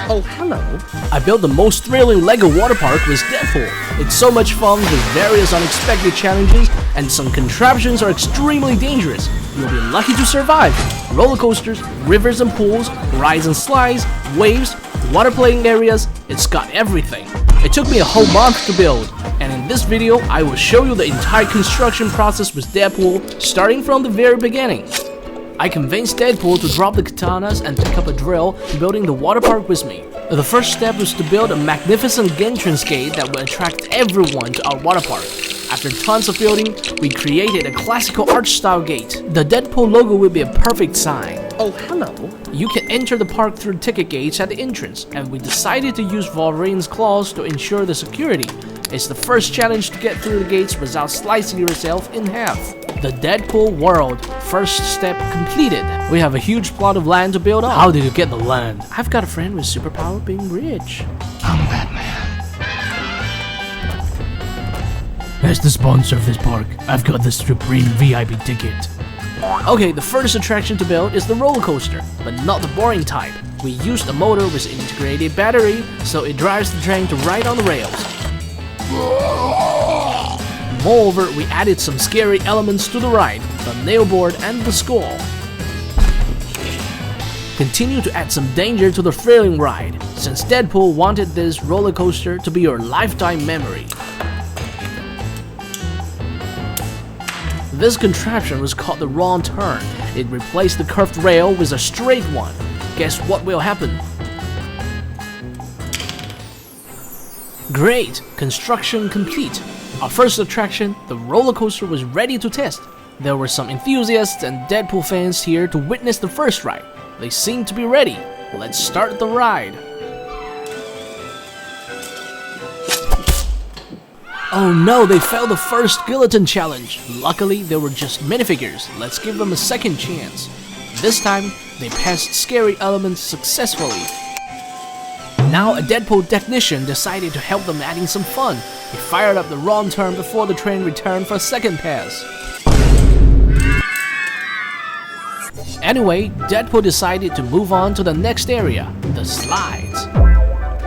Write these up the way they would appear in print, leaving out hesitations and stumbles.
Oh, hello. I built the most thrilling LEGO water park with Deadpool. It's so much fun with various unexpected challenges, and some contraptions are extremely dangerous. You'll be lucky to survive. Roller coasters, rivers and pools, rides and slides, waves, water playing areas, it's got everything. It took me a whole month to build, and in this video I will show you the entire construction process with Deadpool, starting from the very beginning. I convinced Deadpool to drop the katanas and pick up a drill, building the water park with me. The first step was to build a magnificent entrance gate that would attract everyone to our water park. After tons of building, we created a classical arch-style gate. The Deadpool logo will be a perfect sign. Oh, hello. You can enter the park through ticket gates at the entrance, and we decided to use Wolverine's claws to ensure the security. It's the first challenge to get through the gates without slicing yourself in half. The Deadpool world, first step completed. We have a huge plot of land to build on. How did you get the land? I've got a friend with superpower being rich. I'm Batman. As the sponsor of this park, I've got the Supreme VIP ticket. Okay, the first attraction to build is the roller coaster, but not the boring type. We used a motor with an integrated battery, so it drives the train to ride on the rails. Moreover, we added some scary elements to the ride, the nail board and the skull. Continue to add some danger to the thrilling ride, since Deadpool wanted this roller coaster to be your lifetime memory. This contraption was called the wrong turn. It replaced the curved rail with a straight one. Guess what will happen? Great! Construction complete. Our first attraction, the roller coaster, was ready to test. There were some enthusiasts and Deadpool fans here to witness the first ride. They seemed to be ready. Let's start the ride. Oh no, they failed the first skeleton challenge. Luckily, they were just minifigures. Let's give them a second chance. This time, they passed scary elements successfully. Now, a Deadpool technician decided to help them, adding some fun. He fired up the wrong turn before the train returned for a second pass. Anyway, Deadpool decided to move on to the next area, the slides.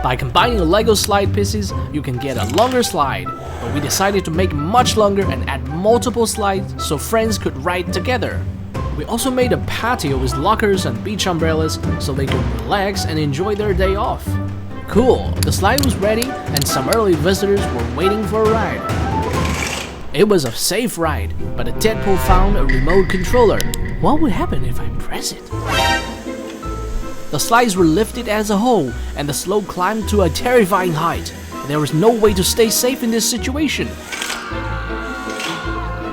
By combining LEGO slide pieces, you can get a longer slide, but we decided to make it much longer and add multiple slides so friends could ride together. We also made a patio with lockers and beach umbrellas so they could relax and enjoy their day off. Cool, the slide was ready and some early visitors were waiting for a ride. It was a safe ride, but Deadpool found a remote controller. What would happen if I press it? The slides were lifted as a whole, and the slope climbed to a terrifying height. There was no way to stay safe in this situation.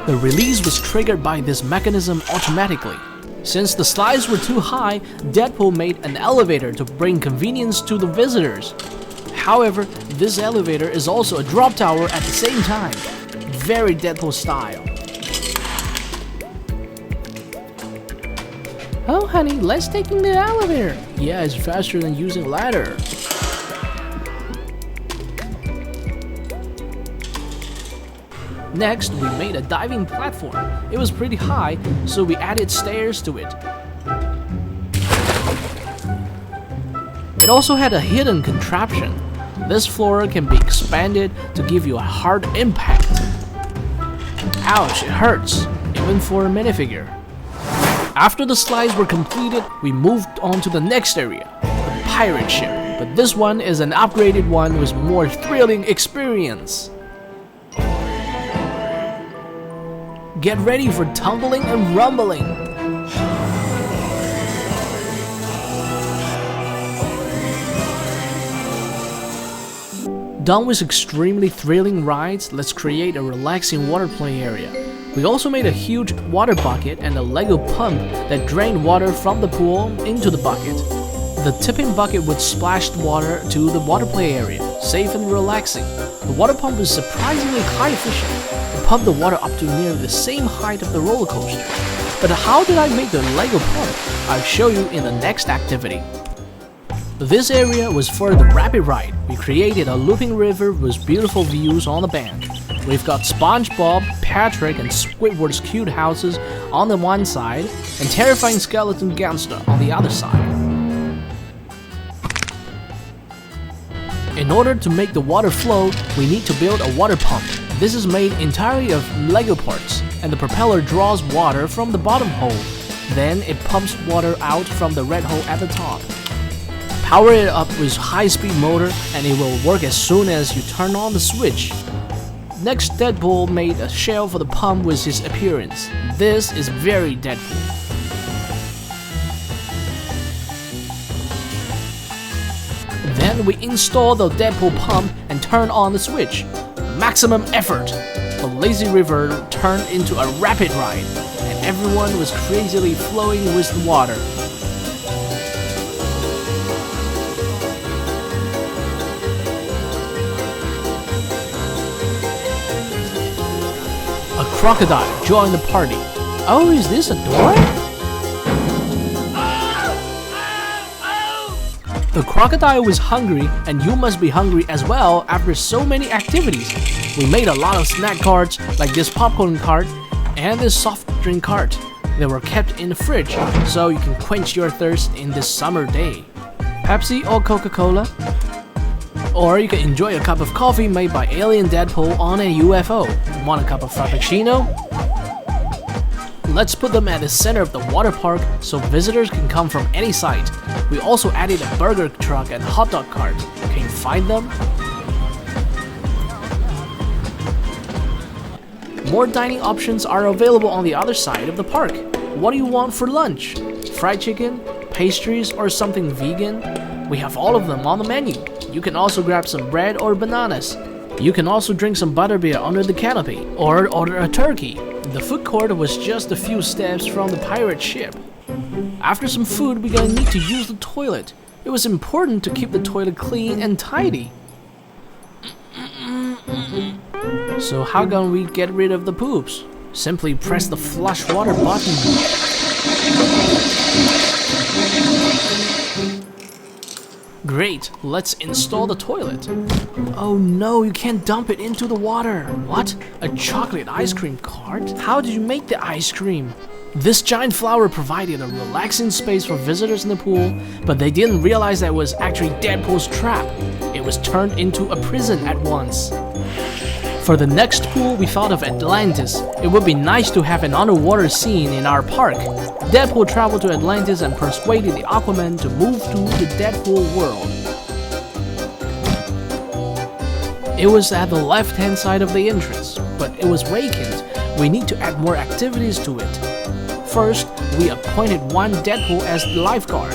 The release was triggered by this mechanism automatically. Since the slides were too high, Deadpool made an elevator to bring convenience to the visitors. However, this elevator is also a drop tower at the same time. Very Deadpool style. Oh honey, let's take the elevator. Yeah, it's faster than using a ladder. Next, we made a diving platform. It was pretty high, so we added stairs to it. It also had a hidden contraption. This floor can be expanded to give you a hard impact. Ouch, it hurts, even for a minifigure. After the slides were completed, we moved on to the next area, the pirate ship. But this one is an upgraded one with more thrilling experience. Get ready for tumbling and rumbling. Done with extremely thrilling rides, let's create a relaxing water play area. We also made a huge water bucket and a LEGO pump that drained water from the pool into the bucket. The tipping bucket would splash the water to the water play area, safe and relaxing. The water pump was surprisingly high efficient. It pumped the water up to nearly the same height of the roller coaster. But how did I make the LEGO pump? I'll show you in the next activity. This area was for the rapid ride. We created a looping river with beautiful views on the bank. We've got SpongeBob, Patrick, and Squidward's cute houses on the one side, and terrifying skeleton gangster on the other side. In order to make the water flow, we need to build a water pump. This is made entirely of Lego parts, and the propeller draws water from the bottom hole. Then it pumps water out from the red hole at the top. Power it up with high-speed motor and it will work as soon as you turn on the switch. Next, Deadpool made a shell for the pump with his appearance. This is very Deadpool. Then we install the Deadpool pump and turn on the switch. Maximum effort! The lazy river turned into a rapid ride, and everyone was crazily flowing with the water. A crocodile joined the party. Oh, is this a door? The crocodile was hungry, and you must be hungry as well after so many activities. We made a lot of snack carts, like this popcorn cart and this soft drink cart. They were kept in the fridge, so you can quench your thirst in this summer day. Pepsi or Coca-Cola? Or you can enjoy a cup of coffee made by Alien Deadpool on a UFO. Want a cup of Frappuccino? Let's put them at the center of the water park so visitors can come from any site. We also added a burger truck and hot dog cart. Can you find them? More dining options are available on the other side of the park. What do you want for lunch? Fried chicken, pastries, or something vegan? We have all of them on the menu. You can also grab some bread or bananas. You can also drink some butterbeer under the canopy, or order a turkey. The food court was just a few steps from the pirate ship. After some food, we're gonna need to use the toilet. It was important to keep the toilet clean and tidy. So how can we get rid of the poops? Simply press the flush water button. Great, let's install the toilet. Oh no, you can't dump it into the water. What? A chocolate ice cream cart? How did you make the ice cream? This giant flower provided a relaxing space for visitors in the pool, but they didn't realize that it was actually Deadpool's trap. It was turned into a prison at once. For the next pool, we thought of Atlantis. It would be nice to have an underwater scene in our park. Deadpool traveled to Atlantis and persuaded the Aquaman to move to the Deadpool world. It was at the left-hand side of the entrance, but it was vacant. We need to add more activities to it. First, we appointed one Deadpool as the lifeguard.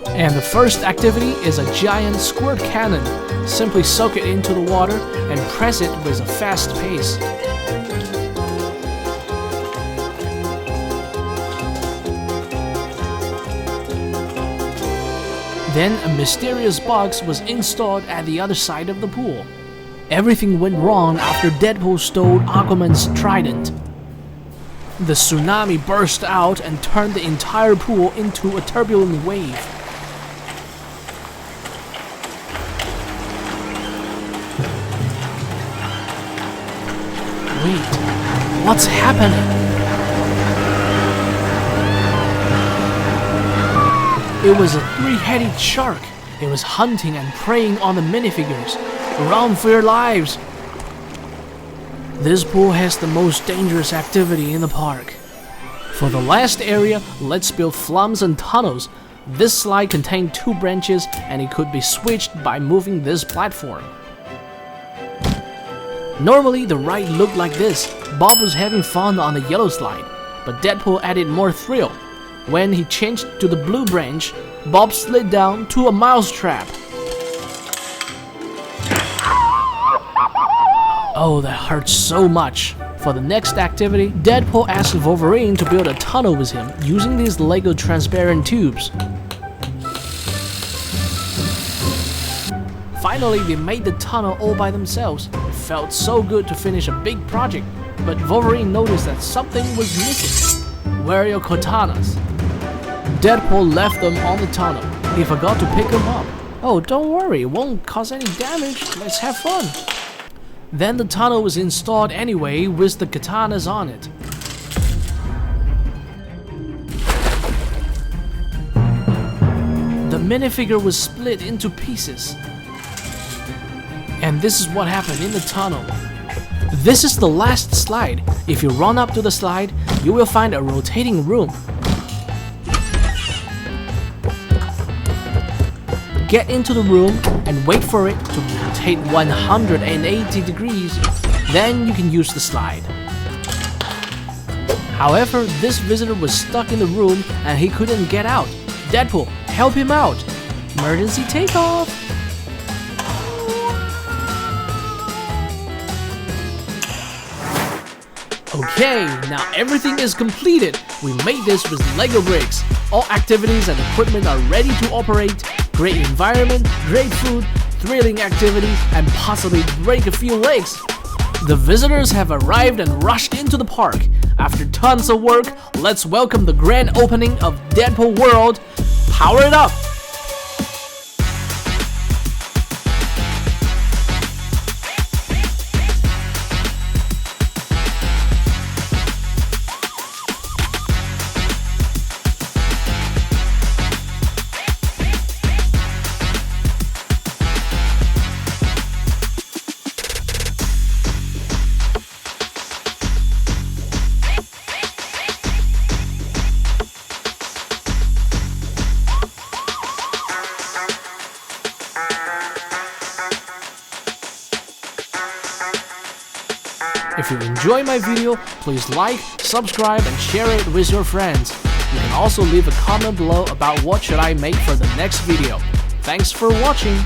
And the first activity is a giant squirt cannon. Simply soak it into the water and press it with a fast pace. Then a mysterious box was installed at the other side of the pool. Everything went wrong after Deadpool stole Aquaman's trident. The tsunami burst out and turned the entire pool into a turbulent wave. Wait, what's happening? It was a three-headed shark. It was hunting and preying on the minifigures. Run for your lives! This pool has the most dangerous activity in the park. For the last area, let's build flums and tunnels. This slide contained 2 branches and it could be switched by moving this platform. Normally, the ride looked like this. Bob was having fun on the yellow slide, but Deadpool added more thrill. When he changed to the blue branch, Bob slid down to a mouse trap. Oh, that hurts so much. For the next activity, Deadpool asked Wolverine to build a tunnel with him using these Lego transparent tubes. Finally, they made the tunnel all by themselves. It felt so good to finish a big project, but Wolverine noticed that something was missing. Where are your katanas? Deadpool left them on the tunnel. He forgot to pick them up. Oh, don't worry, it won't cause any damage. Let's have fun. Then the tunnel was installed anyway with the katanas on it. The minifigure was split into pieces. And this is what happened in the tunnel. This is the last slide. If you run up to the slide, you will find a rotating room. Get into the room and wait for it to rotate 180 degrees. Then you can use the slide. However, this visitor was stuck in the room and he couldn't get out. Deadpool, help him out. Emergency takeoff. Okay, now everything is completed. We made this with Lego bricks. All activities and equipment are ready to operate. Great environment, great food, thrilling activity, and possibly break a few legs. The visitors have arrived and rushed into the park. After tons of work, let's welcome the grand opening of Deadpool World. Power it up! If you enjoy my video, please like, subscribe, and share it with your friends. You can also leave a comment below about what should I make for the next video. Thanks for watching!